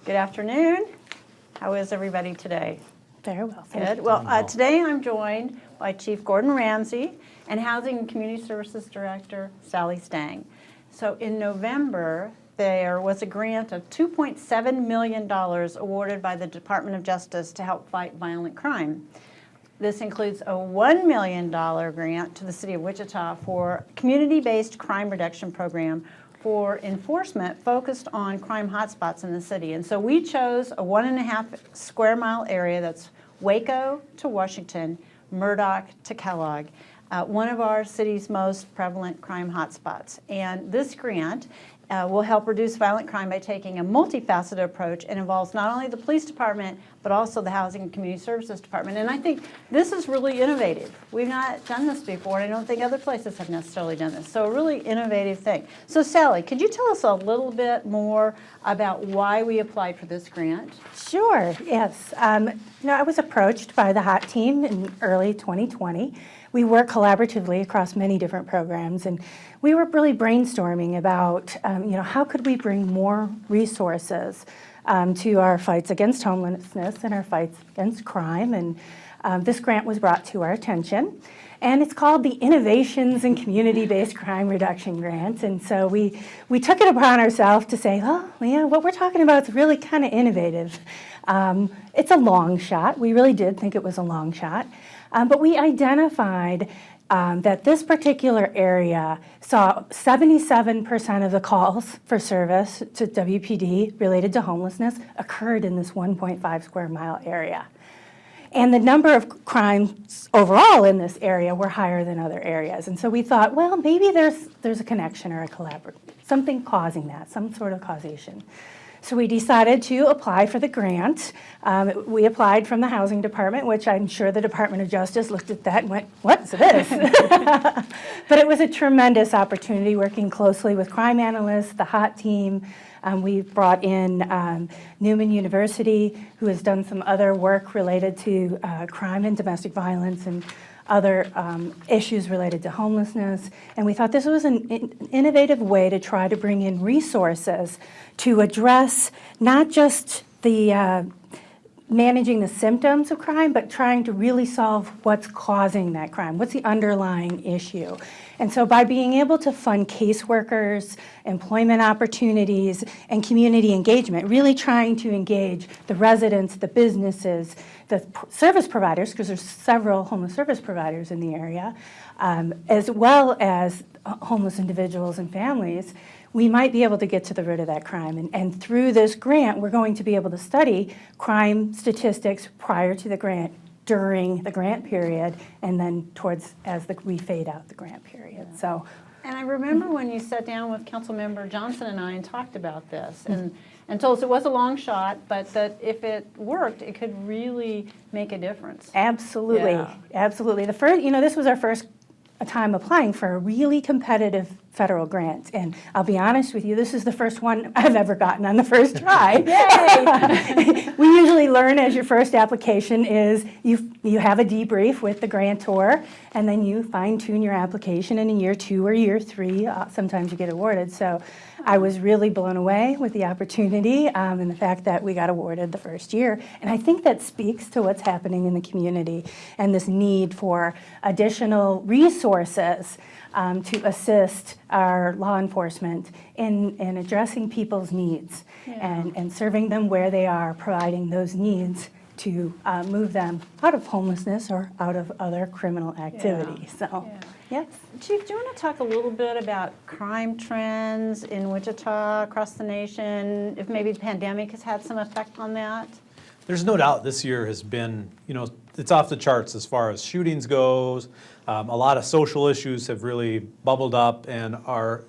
Good afternoon. How is everybody today? Very well. Good. Well, today I'm joined by Chief Gordon Ramsay and Housing and Community Services Director Sally Stang. So in November, there was a grant of $2.7 million awarded by the Department of Justice to help fight violent crime. This includes a $1 million grant to the City of Wichita for community-based crime reduction program for enforcement focused on crime hotspots in the city. And so we chose a 1.5 square mile area that's Waco to Washington, Murdoch to Kellogg, one of our city's most prevalent crime hotspots. And this grant will help reduce violent crime by taking a multifaceted approach and involves not only the police department, but also the Housing and Community Services Department. And I think this is really innovative. We've not done this before, and I don't think other places have necessarily done this. So a really innovative thing. So Sally, could you tell us a little bit more about why we applied for this grant? Sure, yes. I was approached by the HOT team in early 2020. We work collaboratively across many different programs, and we were really brainstorming about, how could we bring more resources to our fights against homelessness and our fights against crime. And this grant was brought to our attention, and it's called the Innovations in Community-Based Crime Reduction Grant. And so we took it upon ourselves to say, what we're talking about is really kind of innovative. It's a long shot. We really did think it was a long shot. But we identified that this particular area saw 77% of the calls for service to WPD related to homelessness occurred in this 1.5 square mile area. And the number of crimes overall in this area were higher than other areas. And so we thought, well, maybe there's a connection or a collaboration, something causing that, some sort of causation. So we decided to apply for the grant. We applied from the Housing Department, which I'm sure the Department of Justice looked at that and went, what's this? But it was a tremendous opportunity working closely with crime analysts, the HOT team. We brought in Newman University, who has done some other work related to crime and domestic violence and other issues related to homelessness. And we thought this was an innovative way to try to bring in resources to address not just the managing the symptoms of crime, but trying to really solve what's causing that crime, what's the underlying issue. And so by being able to fund caseworkers, employment opportunities, and community engagement, really trying to engage the residents, the businesses, the service providers, because there's several homeless service providers in the area, as well as homeless individuals and families, we might be able to get to the root of that crime. And through this grant, we're going to be able to study crime statistics prior to the grant, during the grant period, and then we fade out the grant period. Yeah. So, and I remember when you sat down with Councilmember Johnson and I and talked about this, and told us it was a long shot, but that if it worked, it could really make a difference. Absolutely, Yeah. Absolutely. The first, this was our first time applying for a really competitive federal grant, and I'll be honest with you, this is the first one I've ever gotten on the first try. Yay! We usually learn as your first application is you have a debrief with the grantor, and then you fine-tune your application in year 2 or year 3. Sometimes you get awarded. So I was really blown away with the opportunity and the fact that we got awarded the first year. And I think that speaks to what's happening in the community and this need for additional resources to assist our law enforcement in addressing people's needs and serving them where they are, providing those needs to move them out of homelessness or out of other criminal activity. So, yes. Chief, do you want to talk a little bit about crime trends in Wichita, across the nation, if maybe the pandemic has had some effect on that? There's no doubt this year has been, it's off the charts as far as shootings goes. A lot of social issues have really bubbled up and are,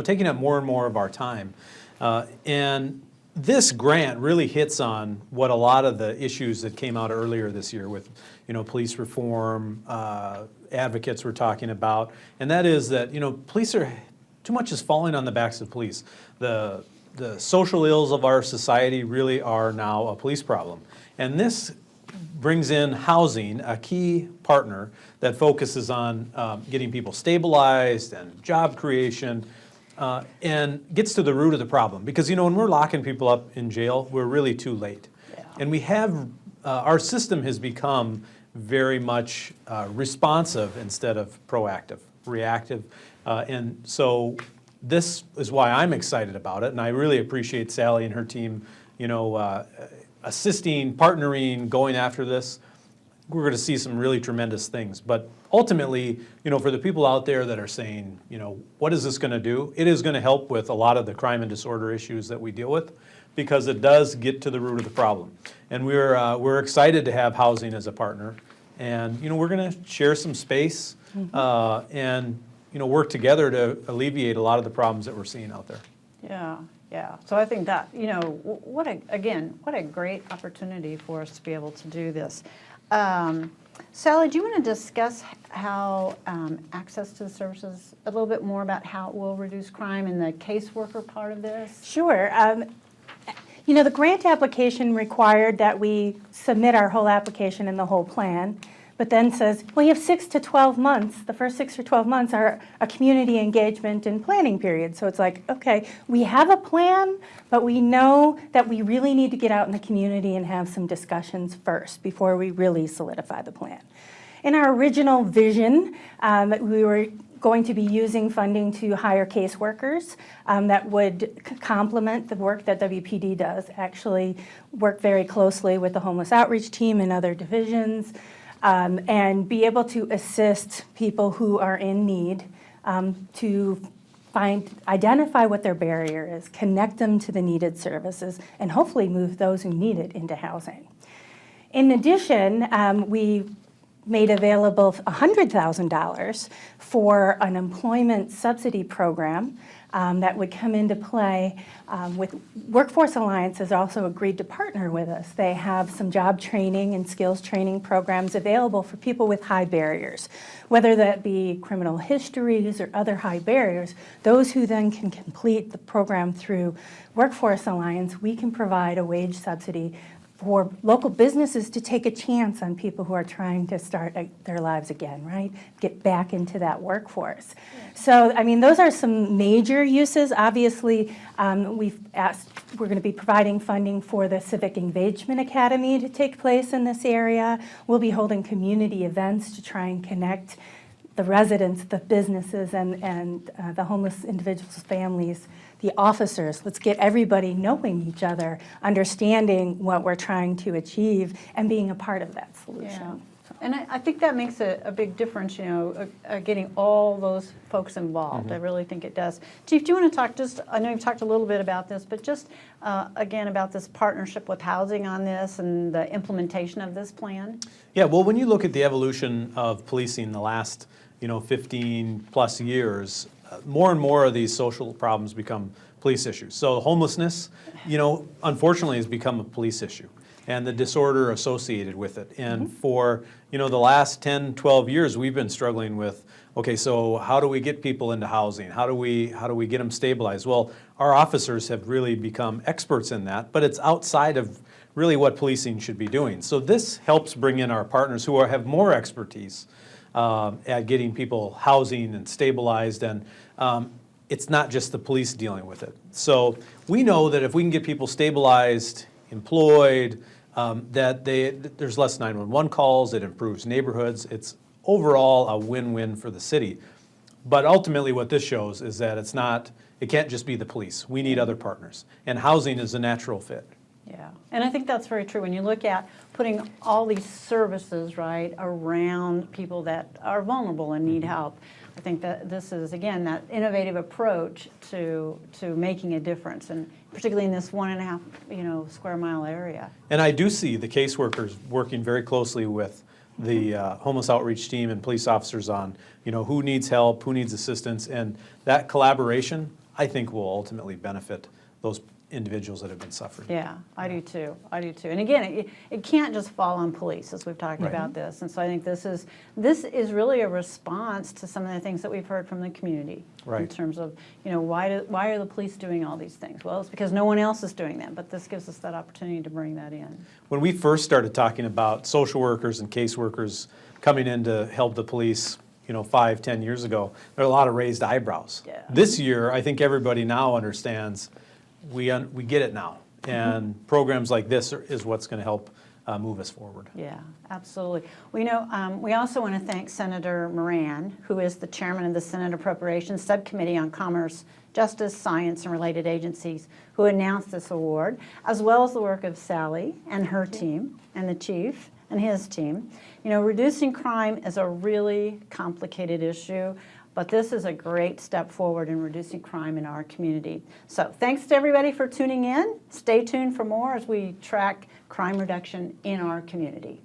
taking up more and more of our time. And this grant really hits on what a lot of the issues that came out earlier this year with, police reform, advocates were talking about, and that is that, police are, too much is falling on the backs of police. The social ills of our society really are now a police problem. And this brings in housing, a key partner that focuses on getting people stabilized and job creation. and gets to the root of the problem. Because, when we're locking people up in jail, we're really too late. Yeah. And we have, our system has become very much responsive instead of proactive, reactive. And so this is why I'm excited about it, and I really appreciate Sally and her team, assisting, partnering, going after this. We're going to see some really tremendous things. But ultimately, for the people out there that are saying, what is this going to do? It is going to help with a lot of the crime and disorder issues that we deal with, because it does get to the root of the problem. And we're excited to have housing as a partner. And, we're going to share some space and, work together to alleviate a lot of the problems that we're seeing out there. Yeah. So I think that, what a great opportunity for us to be able to do this. Sally, do you want to discuss how access to the services, a little bit more about how it will reduce crime and the caseworker part of this? Sure. The grant application required that we submit our whole application and the whole plan, but then says, well, you have 6 to 12 months. The first 6 or 12 months are a community engagement and planning period. So it's like, okay, we have a plan, but we know that we really need to get out in the community and have some discussions first before we really solidify the plan. In our original vision, we were going to be using funding to hire caseworkers that would complement the work that WPD does, actually work very closely with the homeless outreach team and other divisions, and be able to assist people who are in need to identify what their barrier is, connect them to the needed services, and hopefully move those who need it into housing. In addition, we made available $100,000 for an employment subsidy program that would come into play with Workforce Alliance has also agreed to partner with us. They have some job training and skills training programs available for people with high barriers, whether that be criminal histories or other high barriers. Those who then can complete the program through Workforce Alliance, we can provide a wage subsidy for local businesses to take a chance on people who are trying to start their lives again, right? Get back into that workforce. So, those are some major uses. Obviously, we're going to be providing funding for the Civic Engagement Academy to take place in this area. We'll be holding community events to try and connect the residents, the businesses, and the homeless individuals' families, the officers. Let's get everybody knowing each other, understanding what we're trying to achieve, and being a part of that solution. Yeah. And I think that makes a big difference, getting all those folks involved. Mm-hmm. I really think it does. Chief, do you want to talk I know you've talked a little bit about this, but just again about this partnership with housing on this and the implementation of this plan? Yeah, well, when you look at the evolution of policing the last 15 plus years, more and more of these social problems become police issues. So homelessness, unfortunately has become a police issue, and the disorder associated with it. And for, the last 10, 12 years, we've been struggling with, okay, so how do we get people into housing? How do we get them stabilized? Well, our officers have really become experts in that, but it's outside of really what policing should be doing. So this helps bring in our partners who have more expertise at getting people housing and stabilized, and it's not just the police dealing with it. So we know that if we can get people stabilized, employed, that there's less 911 calls, it improves neighborhoods, it's overall a win-win for the city. But ultimately what this shows is that it can't just be the police. We need other partners, and housing is a natural fit. Yeah, and I think that's very true. When you look at putting all these services, right, around people that are vulnerable and need help, I think that this is, again, that innovative approach to making a difference, and particularly in this 1.5, square mile area. And I do see the caseworkers working very closely with the homeless outreach team and police officers on, who needs help, who needs assistance, and that collaboration, I think, will ultimately benefit those individuals that have been suffering. Yeah, I do too. And again, it can't just fall on police, as we've talked about this. And so I think this is really a response to some of the things that we've heard from the community in terms of, why are the police doing all these things? Well, it's because no one else is doing them, but this gives us that opportunity to bring that in. When we first started talking about social workers and caseworkers coming in to help the police, 5, 10 years ago, there are a lot of raised eyebrows. Yeah. This year, I think everybody now understands, we get it now. And programs like this is what's going to help move us forward. Yeah, absolutely. We also want to thank Senator Moran, who is the chairman of the Senate Appropriations Subcommittee on Commerce, Justice, Science, and Related Agencies, who announced this award, as well as the work of Sally and her team, and the chief and his team. Reducing crime is a really complicated issue, but this is a great step forward in reducing crime in our community. So thanks to everybody for tuning in. Stay tuned for more as we track crime reduction in our community.